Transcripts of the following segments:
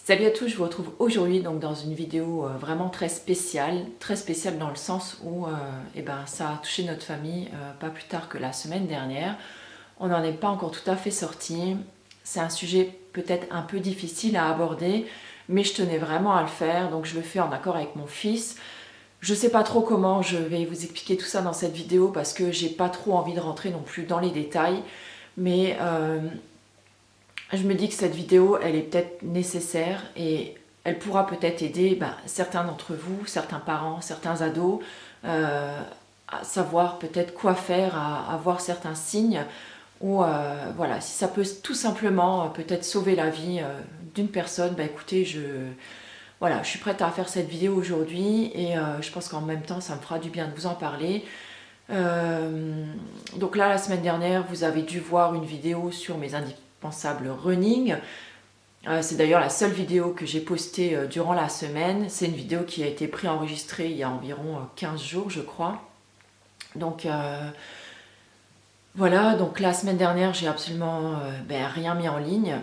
Salut à tous, je vous retrouve aujourd'hui donc dans une vidéo vraiment très spéciale dans le sens où ça a touché notre famille pas plus tard que la semaine dernière. On n'en est pas encore tout à fait sorti. C'est un sujet peut-être un peu difficile à aborder, mais je tenais vraiment à le faire, donc je le fais en accord avec mon fils. Je sais pas trop comment je vais vous expliquer tout ça dans cette vidéo parce que j'ai pas trop envie de rentrer non plus dans les détails, mais je me dis que cette vidéo, elle est peut-être nécessaire et elle pourra peut-être aider certains d'entre vous, certains parents, certains ados, à savoir peut-être quoi faire, à voir certains signes, ou voilà, si ça peut tout simplement peut-être sauver la vie d'une personne, écoutez, voilà, je suis prête à faire cette vidéo aujourd'hui et je pense qu'en même temps, ça me fera du bien de vous en parler. Donc là, la semaine dernière, vous avez dû voir une vidéo sur mes indispensables running. C'est d'ailleurs la seule vidéo que j'ai postée durant la semaine. C'est une vidéo qui a été préenregistrée il y a environ 15 jours, je crois. Donc voilà, donc la semaine dernière, j'ai absolument rien mis en ligne,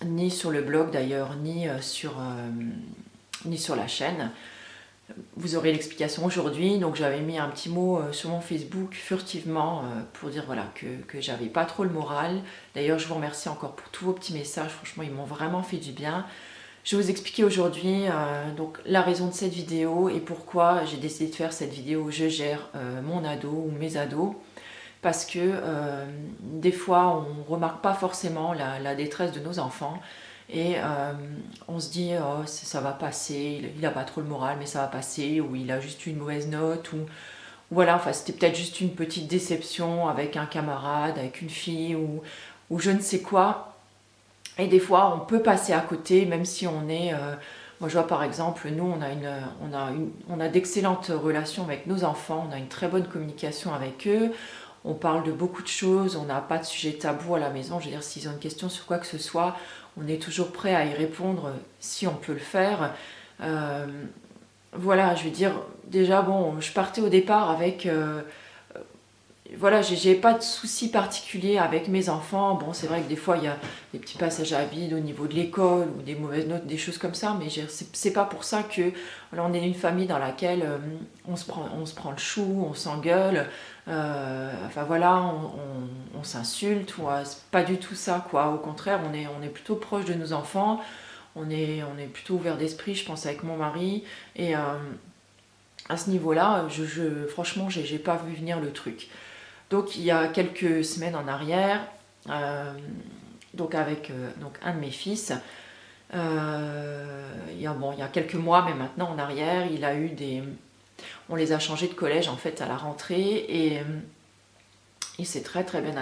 ni sur le blog d'ailleurs, ni sur la chaîne. Vous aurez l'explication aujourd'hui. Donc j'avais mis un petit mot sur mon Facebook furtivement pour dire voilà que j'avais pas trop le moral. D'ailleurs je vous remercie encore pour tous vos petits messages, franchement ils m'ont vraiment fait du bien. Je vais vous expliquer aujourd'hui donc la raison de cette vidéo et pourquoi j'ai décidé de faire cette vidéo. Je gère mon ado ou mes ados parce que des fois on ne remarque pas forcément la détresse de nos enfants. Et on se dit oh, ça va passer, il n'a pas trop le moral mais ça va passer, ou il a juste eu une mauvaise note, ou voilà, enfin c'était peut-être juste une petite déception avec un camarade, avec une fille, ou je ne sais quoi. Et des fois on peut passer à côté même si on est moi je vois par exemple, nous on a d'excellentes relations avec nos enfants, on a une très bonne communication avec eux. On parle de beaucoup de choses, on n'a pas de sujet tabou à la maison. Je veux dire, s'ils ont une question sur quoi que ce soit, on est toujours prêt à y répondre si on peut le faire. Euh, voilà, je veux dire, déjà, bon, je partais au départ avec voilà, j'ai pas de soucis particuliers avec mes enfants. Bon, c'est vrai que des fois, il y a des petits passages à vide au niveau de l'école ou des mauvaises notes, des choses comme ça, mais c'est pas pour ça que voilà, on est une famille dans laquelle on se prend le chou, on s'engueule, enfin voilà, on s'insulte, c'est pas du tout ça, quoi. Au contraire, on est plutôt proche de nos enfants, on est plutôt ouvert d'esprit, je pense, avec mon mari, et à ce niveau-là, franchement, j'ai pas vu venir le truc. Donc il y a quelques semaines en arrière, donc avec donc un de mes fils, il y a quelques mois, mais maintenant en arrière, on les a changés de collège en fait à la rentrée, et il s'est très très bien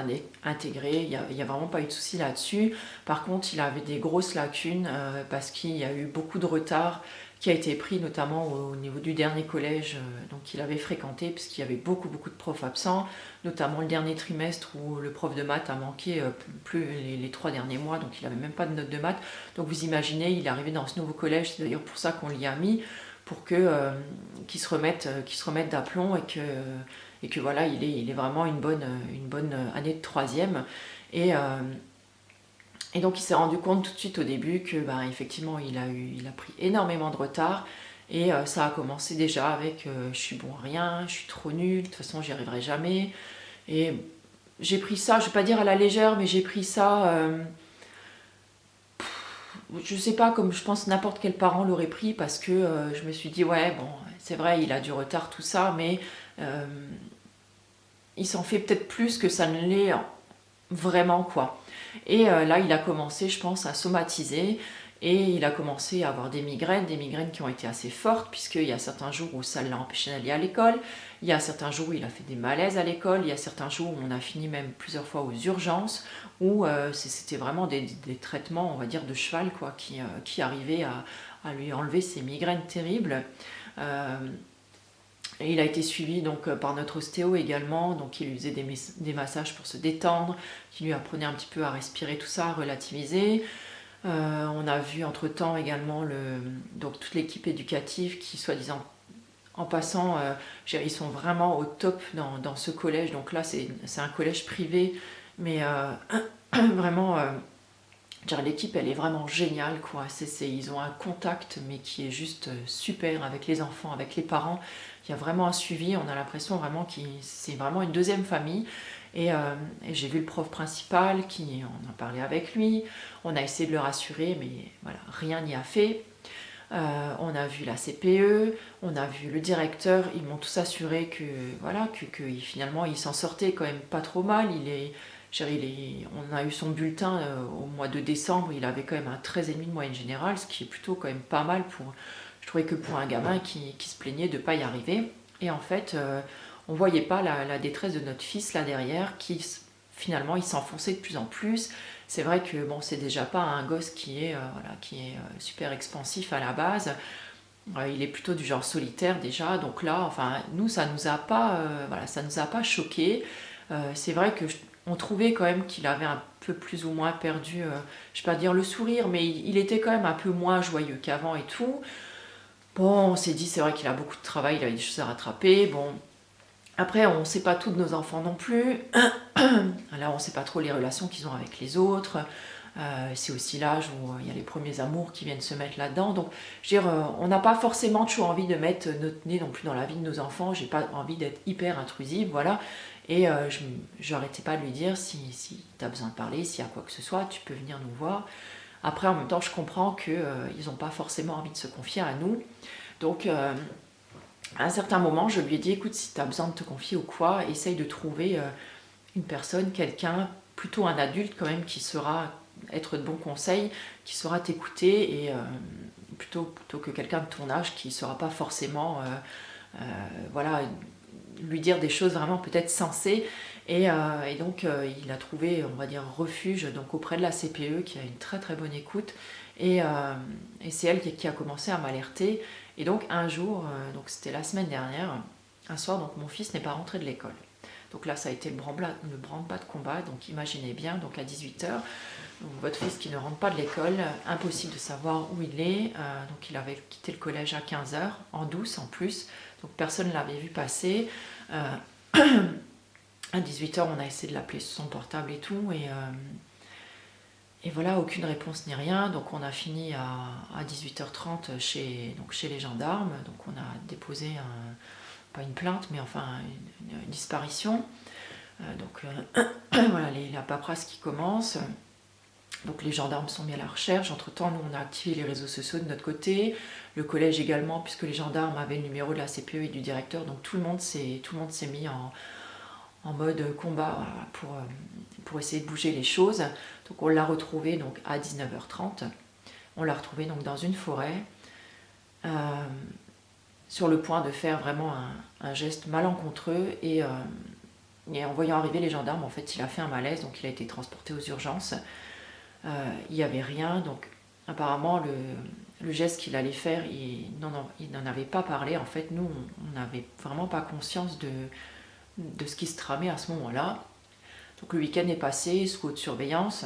intégré, il y a vraiment pas eu de souci là-dessus. Par contre, il avait des grosses lacunes parce qu'il y a eu beaucoup de retard qui a été pris, notamment au niveau du dernier collège donc qu'il avait fréquenté, puisqu'il y avait beaucoup beaucoup de profs absents, notamment le dernier trimestre où le prof de maths a manqué plus les 3 derniers mois, donc il n'avait même pas de notes de maths. Donc vous imaginez, il est arrivé dans ce nouveau collège, c'est d'ailleurs pour ça qu'on l'y a mis, pour qu'il se remette d'aplomb, et que voilà, il est vraiment une bonne année de troisième. Et, et donc il s'est rendu compte tout de suite au début que effectivement il a pris énormément de retard, et ça a commencé déjà avec je suis bon à rien, je suis trop nulle, de toute façon j'y arriverai jamais. Et j'ai pris ça, je vais pas dire à la légère, mais j'ai pris ça je sais pas, comme je pense n'importe quel parent l'aurait pris, parce que je me suis dit ouais bon, c'est vrai, il a du retard tout ça, mais euh, il s'en fait peut-être plus que ça ne l'est vraiment, quoi. Et là, il a commencé, je pense, à somatiser, et il a commencé à avoir des migraines qui ont été assez fortes, puisqu'il y a certains jours où ça l'a empêché d'aller à l'école, il y a certains jours où il a fait des malaises à l'école, il y a certains jours où on a fini même plusieurs fois aux urgences, où c'était vraiment des traitements, on va dire, de cheval, quoi, qui arrivaient à lui enlever ces migraines terribles. Euh, Et il a été suivi donc par notre ostéo également, donc il lui faisait des massages pour se détendre, qui lui apprenait un petit peu à respirer tout ça, à relativiser. On a vu entre-temps également donc toute l'équipe éducative qui, soi-disant, en passant, ils sont vraiment au top dans ce collège. Donc là, c'est un collège privé, mais vraiment L'équipe, elle est vraiment géniale, quoi. Ils ont un contact, mais qui est juste super avec les enfants, avec les parents. Il y a vraiment un suivi. On a l'impression vraiment que c'est vraiment une deuxième famille. Et j'ai vu le prof principal, on a parlé avec lui. On a essayé de le rassurer, mais voilà, rien n'y a fait. On a vu la CPE, on a vu le directeur. Ils m'ont tous assuré que voilà, finalement, il s'en sortait quand même pas trop mal. On a eu son bulletin au mois de décembre, il avait quand même un 13,5 de moyenne générale, ce qui est plutôt quand même pas mal je trouvais que pour un gamin qui se plaignait de ne pas y arriver. Et en fait, on ne voyait pas la détresse de notre fils là derrière, finalement, il s'enfonçait de plus en plus. C'est vrai que bon, c'est déjà pas un gosse qui est super expansif à la base. Il est plutôt du genre solitaire déjà, donc là, enfin, nous, ça nous a pas, ça nous a pas choqué. C'est vrai que on trouvait quand même qu'il avait un peu plus ou moins perdu, je vais pas dire le sourire, mais il était quand même un peu moins joyeux qu'avant et tout. Bon, on s'est dit, c'est vrai qu'il a beaucoup de travail, il avait des choses à rattraper. Bon, après, on ne sait pas tout de nos enfants non plus. Là, on ne sait pas trop les relations qu'ils ont avec les autres. C'est aussi l'âge où il y a les premiers amours qui viennent se mettre là-dedans. Donc, je veux dire, on n'a pas forcément toujours envie de mettre notre nez non plus dans la vie de nos enfants. J'ai pas envie d'être hyper intrusive, voilà. Et je n'arrêtais pas de lui dire, si tu as besoin de parler, s'il y a quoi que ce soit, tu peux venir nous voir. Après, en même temps, je comprends qu'ils n'ont pas forcément envie de se confier à nous. Donc, à un certain moment, je lui ai dit, écoute, si tu as besoin de te confier ou quoi, essaye de trouver une personne, quelqu'un, plutôt un adulte quand même, qui saura être de bons conseils, qui saura t'écouter, et plutôt que quelqu'un de ton âge qui ne saura pas forcément voilà, lui dire des choses vraiment peut-être sensées. Et donc il a trouvé, on va dire, refuge donc auprès de la CPE, qui a une très très bonne écoute, et c'est elle qui a commencé à m'alerter. Et donc un jour, donc c'était la semaine dernière, un soir, donc mon fils n'est pas rentré de l'école. Donc là, ça a été le branle-bas de combat. Donc imaginez bien, donc à 18h, votre fils qui ne rentre pas de l'école, impossible de savoir où il est. Donc il avait quitté le collège à 15h, en douce en plus. Donc personne ne l'avait vu passer. À 18h, on a essayé de l'appeler sur son portable et tout. Et voilà, aucune réponse ni rien. Donc on a fini à 18h30 chez les gendarmes. Donc on a déposé pas une plainte, mais enfin une disparition. Voilà, la paperasse qui commence. Donc les gendarmes sont mis à la recherche. Entre-temps, nous, on a activé les réseaux sociaux de notre côté, le collège également, puisque les gendarmes avaient le numéro de la CPE et du directeur. Donc tout le monde s'est mis en mode combat, voilà, pour essayer de bouger les choses. Donc on l'a retrouvé donc à 19h30. On l'a retrouvé donc dans une forêt, sur le point de faire vraiment un geste malencontreux, et en voyant arriver les gendarmes, en fait, il a fait un malaise, donc il a été transporté aux urgences. Il n'y avait rien, donc apparemment le geste qu'il allait faire, il n'en avait pas parlé. En fait, nous, on n'avait vraiment pas conscience de ce qui se tramait à ce moment-là. Donc le week-end est passé sous haute surveillance.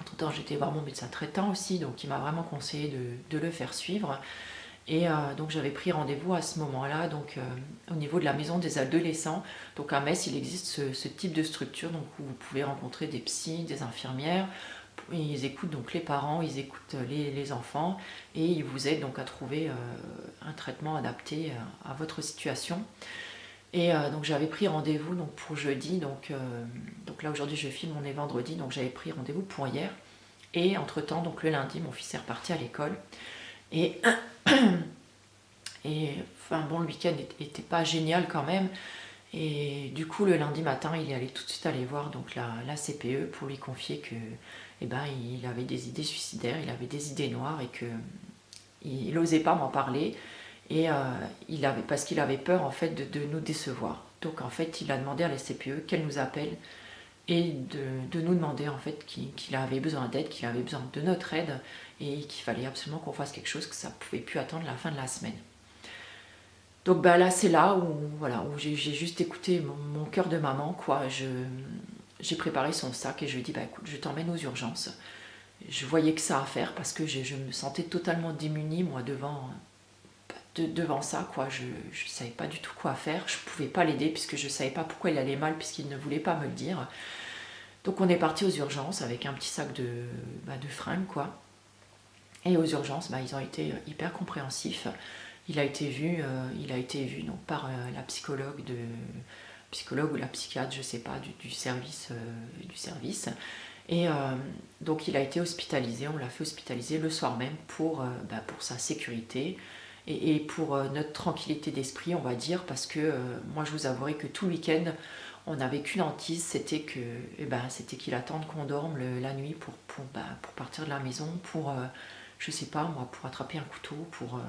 Entre-temps, j'étais voir mon médecin traitant aussi, donc il m'a vraiment conseillé de le faire suivre. Et donc j'avais pris rendez-vous à ce moment-là, donc au niveau de la maison des adolescents. Donc à Metz, il existe ce type de structure, donc où vous pouvez rencontrer des psys, des infirmières. Ils écoutent donc les parents, ils écoutent les enfants, et ils vous aident donc à trouver un traitement adapté à votre situation. Et donc j'avais pris rendez-vous donc pour jeudi, donc là aujourd'hui je filme, on est vendredi, donc j'avais pris rendez-vous pour hier. Et entre-temps, donc le lundi, mon fils est reparti à l'école. Et enfin bon, le week-end était pas génial quand même. Et du coup, le lundi matin, il est allé tout de suite aller voir donc la CPE pour lui confier que il avait des idées suicidaires, il avait des idées noires, et que il n'osait pas m'en parler. Et parce qu'il avait peur en fait de nous décevoir. Donc en fait, il a demandé à la CPE qu'elle nous appelle, et de nous demander en fait qu'il avait besoin d'aide, qu'il avait besoin de notre aide, et qu'il fallait absolument qu'on fasse quelque chose, que ça ne pouvait plus attendre la fin de la semaine. Donc là, c'est là où j'ai juste écouté mon cœur de maman, quoi. J'ai préparé son sac et je lui ai dit, écoute, je t'emmène aux urgences. Je voyais que ça à faire, parce que je me sentais totalement démunie, moi, devant ça, quoi. Je ne savais pas du tout quoi faire. Je ne pouvais pas l'aider puisque je ne savais pas pourquoi il allait mal, puisqu'il ne voulait pas me le dire. Donc on est parti aux urgences avec un petit sac de fringues, quoi. Et aux urgences, ils ont été hyper compréhensifs. Il a été vu donc, par la psychologue ou la psychiatre, je sais pas, du service. Et donc il a été hospitalisé, on l'a fait hospitaliser le soir même pour sa sécurité et pour notre tranquillité d'esprit, on va dire, parce que moi je vous avouerai que tout le week-end, on n'avait qu'une hantise, c'était qu'il attende qu'on dorme la nuit pour partir de la maison, pour, je sais pas moi, pour attraper un couteau, pour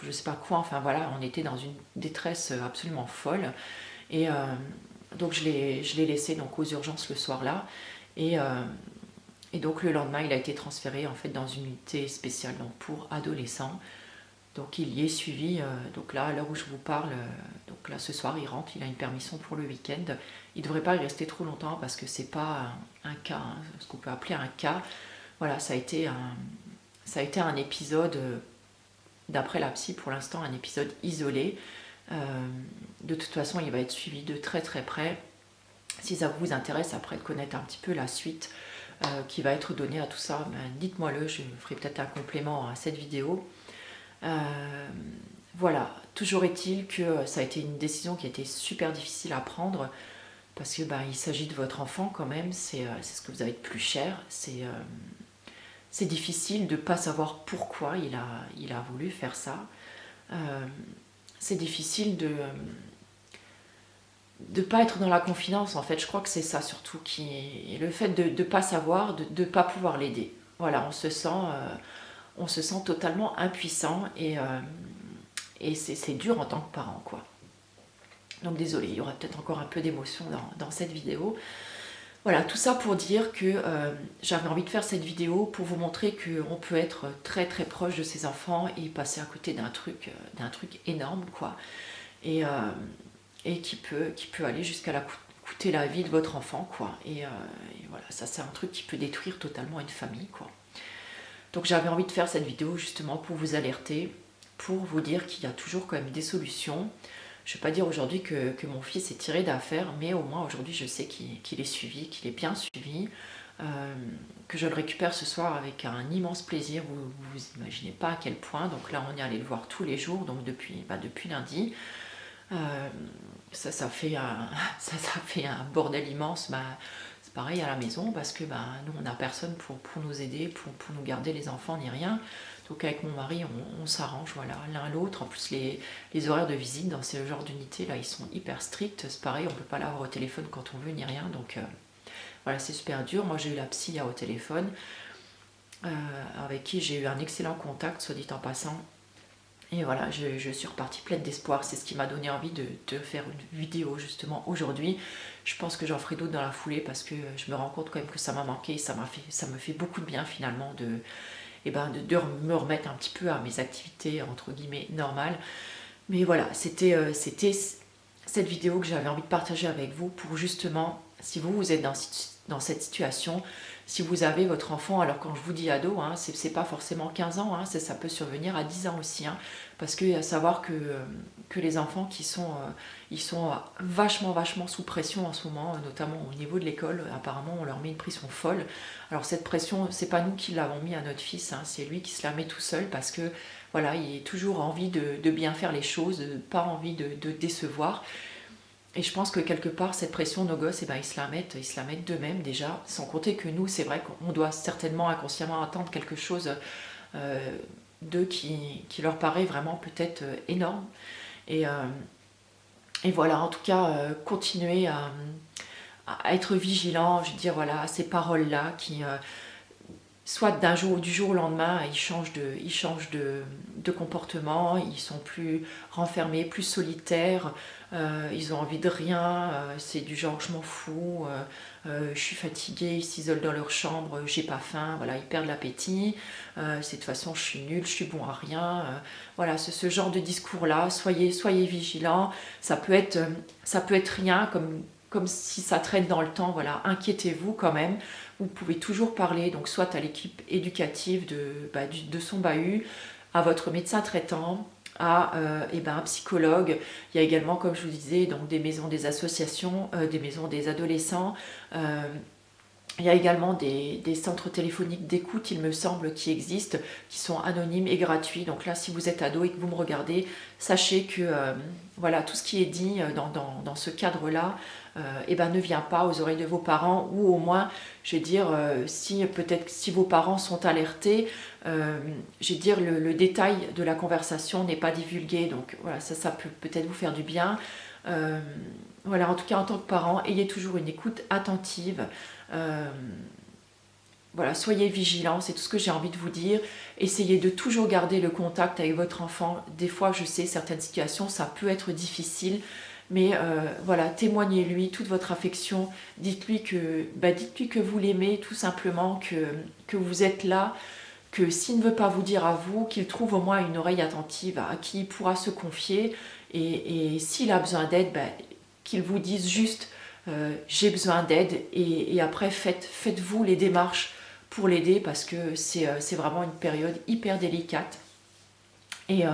je sais pas quoi, enfin voilà, on était dans une détresse absolument folle. Et donc je l'ai laissé donc aux urgences le soir-là. Et, donc le lendemain, il a été transféré en fait dans une unité spéciale donc, pour adolescents. Donc il y est suivi. Donc là, à l'heure où je vous parle, donc là ce soir, il rentre, il a une permission pour le week-end. Il ne devrait pas y rester trop longtemps parce que c'est pas un cas, hein, ce qu'on peut appeler un cas. Voilà, ça a été un épisode, d'après la psy pour l'instant, un épisode isolé. De toute façon, il va être suivi de très très près. Si ça vous intéresse après de connaître un petit peu la suite qui va être donnée à tout ça, dites-moi-le, je ferai peut-être un complément à cette vidéo. Voilà, toujours est-il que ça a été une décision qui a été super difficile à prendre parce que il s'agit de votre enfant quand même, c'est ce que vous avez de plus cher, c'est difficile de ne pas savoir pourquoi il a voulu faire ça. C'est difficile de ne pas être dans la confidence, en fait. Je crois que c'est ça surtout, le fait de ne pas savoir, de ne pas pouvoir l'aider. Voilà, on se sent totalement impuissant et c'est dur en tant que parent, quoi. Donc désolé, il y aura peut-être encore un peu d'émotion dans cette vidéo. Voilà, tout ça pour dire que j'avais envie de faire cette vidéo pour vous montrer qu'on peut être très très proche de ses enfants et passer à côté d'un truc énorme, quoi. Et qui peut aller jusqu'à coûter la vie de votre enfant, quoi. Et voilà, ça c'est un truc qui peut détruire totalement une famille, quoi. Donc j'avais envie de faire cette vidéo justement pour vous alerter, pour vous dire qu'il y a toujours quand même des solutions. Je ne vais pas dire aujourd'hui que mon fils est tiré d'affaire, mais au moins aujourd'hui je sais qu'il est suivi, qu'il est bien suivi, que je le récupère ce soir avec un immense plaisir. Vous imaginez pas à quel point. Donc là on est allé le voir tous les jours, donc depuis lundi. Ça fait un bordel immense. C'est pareil à la maison parce que nous on n'a personne pour nous aider, pour nous garder les enfants ni rien. Donc avec mon mari on s'arrange, voilà, l'un l'autre. En plus les horaires de visite dans ce genre d'unité là ils sont hyper stricts. C'est pareil, on peut pas l'avoir au téléphone quand on veut ni rien. Donc voilà, c'est super dur. Moi j'ai eu la psy au téléphone avec qui j'ai eu un excellent contact, soit dit en passant. Et voilà, je suis repartie pleine d'espoir. C'est ce qui m'a donné envie de faire une vidéo justement aujourd'hui. Je pense que j'en ferai d'autres dans la foulée parce que je me rends compte quand même que ça m'a manqué. Ça me fait beaucoup de bien finalement de me remettre un petit peu à mes activités entre guillemets normales. Mais voilà, c'était cette vidéo que j'avais envie de partager avec vous pour justement, si vous êtes dans cette situation, si vous avez votre enfant, alors quand je vous dis ado, hein, c'est pas forcément 15 ans, hein, ça peut survenir à 10 ans aussi, hein, parce qu'il y a à savoir que les enfants ils sont vachement sous pression en ce moment, notamment au niveau de l'école. Apparemment on leur met une pression folle. Alors cette pression, c'est pas nous qui l'avons mis à notre fils, hein, c'est lui qui se la met tout seul parce que voilà, il a toujours envie de bien faire les choses, pas envie de décevoir. Et je pense que quelque part, cette pression, nos gosses, ils se la mettent d'eux-mêmes déjà, sans compter que nous, c'est vrai qu'on doit certainement inconsciemment attendre quelque chose d'eux qui leur paraît vraiment peut-être énorme. Et voilà, en tout cas, continuer à être vigilant, je veux dire, voilà, à ces paroles-là qui... soit du jour au lendemain, ils changent de comportement, ils sont plus renfermés, plus solitaires, ils ont envie de rien, c'est du genre je m'en fous, je suis fatiguée, ils s'isolent dans leur chambre, j'ai pas faim, voilà, ils perdent l'appétit, c'est de toute façon je suis nulle, je suis bon à rien, voilà, ce genre de discours-là, soyez vigilants, ça peut être rien comme si ça traîne dans le temps, voilà, inquiétez-vous quand même. Vous pouvez toujours parler, donc soit à l'équipe éducative de son bahut, à votre médecin traitant, à un psychologue. Il y a également, comme je vous disais, donc des maisons des associations, des maisons des adolescents. Il y a également des centres téléphoniques d'écoute, il me semble, qui existent, qui sont anonymes et gratuits. Donc là, si vous êtes ado et que vous me regardez, sachez que voilà, tout ce qui est dit dans ce cadre-là eh ben, ne vient pas aux oreilles de vos parents, ou au moins, je vais dire, si peut-être si vos parents sont alertés, je vais dire, le détail de la conversation n'est pas divulgué. Donc voilà, ça peut peut-être vous faire du bien. Voilà, en tout cas, en tant que parent, ayez toujours une écoute attentive. Voilà, soyez vigilants, c'est tout ce que j'ai envie de vous dire. Essayez de toujours garder le contact avec votre enfant. Des fois, je sais, certaines situations, ça peut être difficile, mais voilà, témoignez-lui toute votre affection. Dites-lui que vous l'aimez, tout simplement, que vous êtes là, que s'il ne veut pas vous dire à vous, qu'il trouve au moins une oreille attentive à qui il pourra se confier. Et s'il a besoin d'aide, qu'il vous dise juste j'ai besoin d'aide, et après faites-vous les démarches pour l'aider, parce que c'est vraiment une période hyper délicate. Et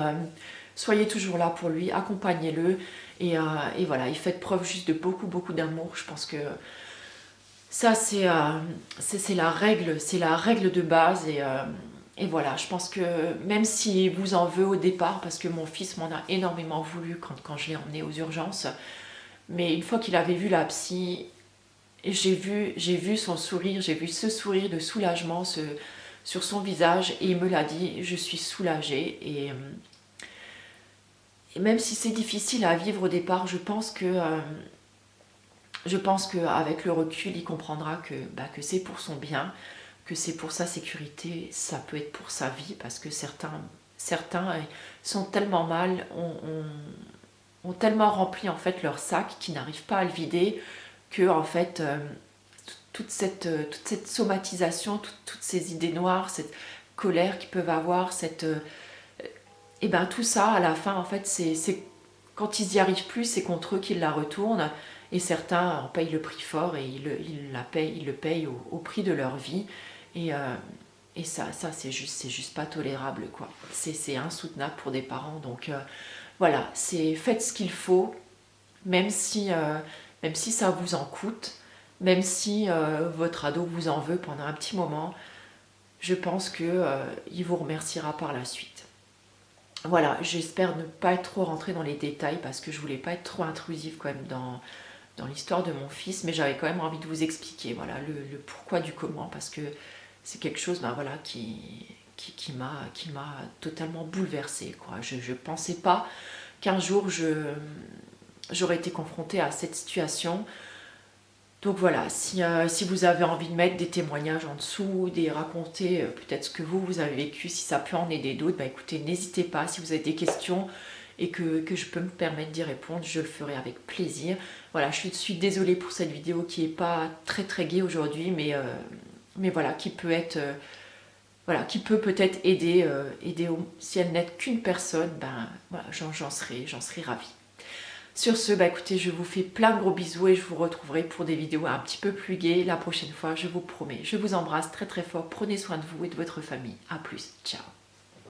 soyez toujours là pour lui, accompagnez-le, et voilà, et faites preuve juste de beaucoup d'amour. Je pense que ça c'est la règle de base. Et voilà, je pense que même s'il vous en veut au départ, parce que mon fils m'en a énormément voulu quand je l'ai emmené aux urgences, mais une fois qu'il avait vu la psy, j'ai vu son sourire, j'ai vu ce sourire de soulagement sur son visage, et il me l'a dit, je suis soulagée. Et même si c'est difficile à vivre au départ, je pense qu'avec le recul, il comprendra que c'est pour son bien, que c'est pour sa sécurité, ça peut être pour sa vie, parce que certains sont tellement mal, ont tellement rempli en fait leur sac qu'ils n'arrivent pas à le vider, que en fait toute cette somatisation, toutes ces idées noires, cette colère qu'ils peuvent avoir, et ben tout ça à la fin en fait c'est quand ils n'y arrivent plus, c'est contre eux qu'ils la retournent, et certains en payent le prix fort, et ils le payent au prix de leur vie. Et ça c'est juste pas tolérable, quoi. C'est insoutenable pour des parents. Donc voilà, faites ce qu'il faut, même si ça vous en coûte, même si votre ado vous en veut pendant un petit moment. Je pense qu'il vous remerciera par la suite. Voilà, j'espère ne pas être trop rentrée dans les détails, parce que je voulais pas être trop intrusive quand même dans l'histoire de mon fils, mais j'avais quand même envie de vous expliquer voilà, le pourquoi du comment, parce que c'est quelque chose voilà, qui m'a totalement bouleversée, quoi. Je ne pensais pas qu'un jour j'aurais été confrontée à cette situation. Donc voilà, si vous avez envie de mettre des témoignages en dessous, raconter peut-être ce que vous avez vécu, si ça peut en aider d'autres, écoutez, n'hésitez pas. Si vous avez des questions et que je peux me permettre d'y répondre, je le ferai avec plaisir. Voilà, je suis désolée pour cette vidéo qui n'est pas très gaie aujourd'hui, mais voilà, qui peut être... voilà, qui peut peut-être aider, si elle n'aide qu'une personne, voilà, j'en serai ravie. Sur ce, écoutez, je vous fais plein de gros bisous, et je vous retrouverai pour des vidéos un petit peu plus gaies la prochaine fois, je vous promets. Je vous embrasse très fort, prenez soin de vous et de votre famille. A plus, ciao.